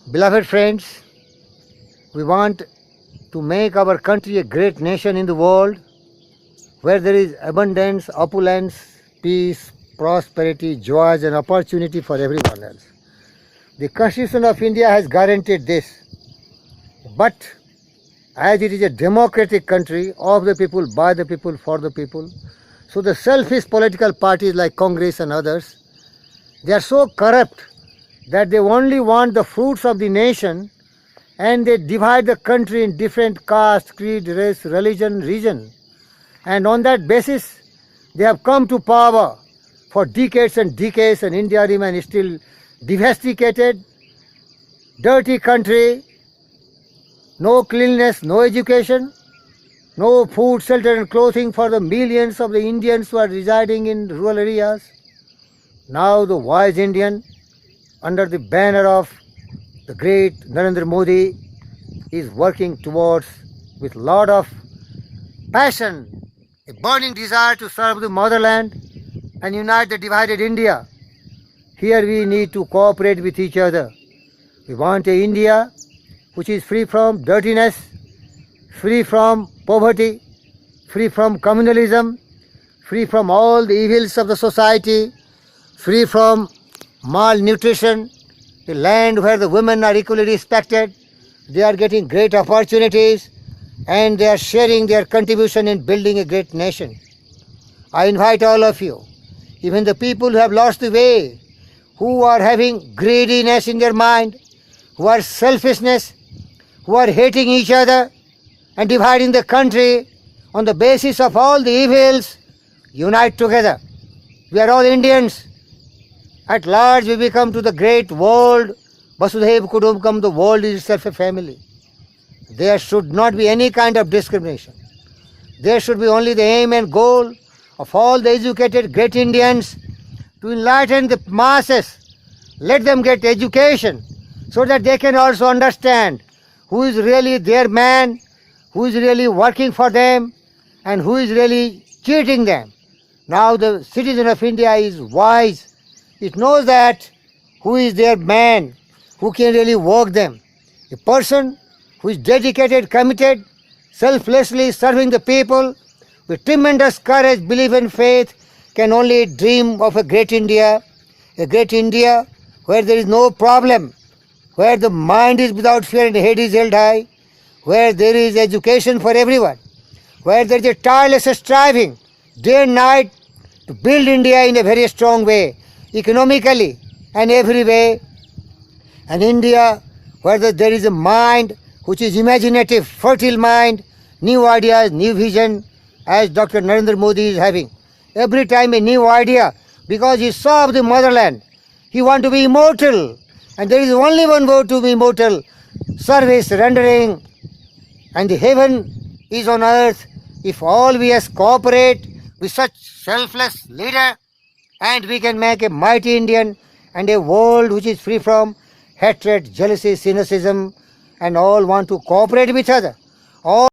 Beloved friends, we want to make our country a great nation in the world where there is abundance, opulence, peace, prosperity, joys, and opportunity for everyone else. The Constitution of India has guaranteed this. But as it is a democratic country of the people, by the people, for the people, so the selfish political parties like Congress and others, they are so corrupt that they only want the fruits of the nation, and they divide the country in different caste, creed, race, religion, region. And on that basis, they have come to power for decades and decades, and India remains still devastated, dirty country, no cleanliness, no education, no food, shelter and clothing for the millions of the Indians who are residing in rural areas. Now the wise Indian, under the banner of the great Narendra Modi, is working towards, with lot of passion, a burning desire to serve the motherland and unite the divided India. Here we need to cooperate with each other. We want a India which is free from dirtiness, free from poverty, free from communalism, free from all the evils of the society, free from malnutrition, a land where the women are equally respected, they are getting great opportunities, and they are sharing their contribution in building a great nation. I invite all of you, even the people who have lost the way, who are having greediness in their mind, who are selfishness, who are hating each other and dividing the country on the basis of all the evils, unite together. We are all Indians. At large we become to the great world. Vasudhaiva Kutumbakam, the world is itself a family. There should not be any kind of discrimination. There should be only the aim and goal of all the educated great Indians to enlighten the masses. Let them get education so that they can also understand who is really their man, who is really working for them, and who is really cheating them. Now the citizen of India is wise. It knows that who is their man, who can really work them. A person who is dedicated, committed, selflessly serving the people, with tremendous courage, belief and faith, can only dream of a great India where there is no problem, where the mind is without fear and the head is held high, where there is education for everyone, where there is a tireless striving day and night to build India in a very strong way, economically and every way. An India where there is a mind which is imaginative, fertile mind, new ideas, new vision, as Dr. Narendra Modi is having. Every time a new idea, because he saw the motherland. He wants to be immortal, and there is only one way to be immortal: service, rendering, and the heaven is on earth if all we as cooperate with such selfless leader, and we can make a mighty Indian and a world which is free from hatred, jealousy, cynicism, and all want to cooperate with each other. All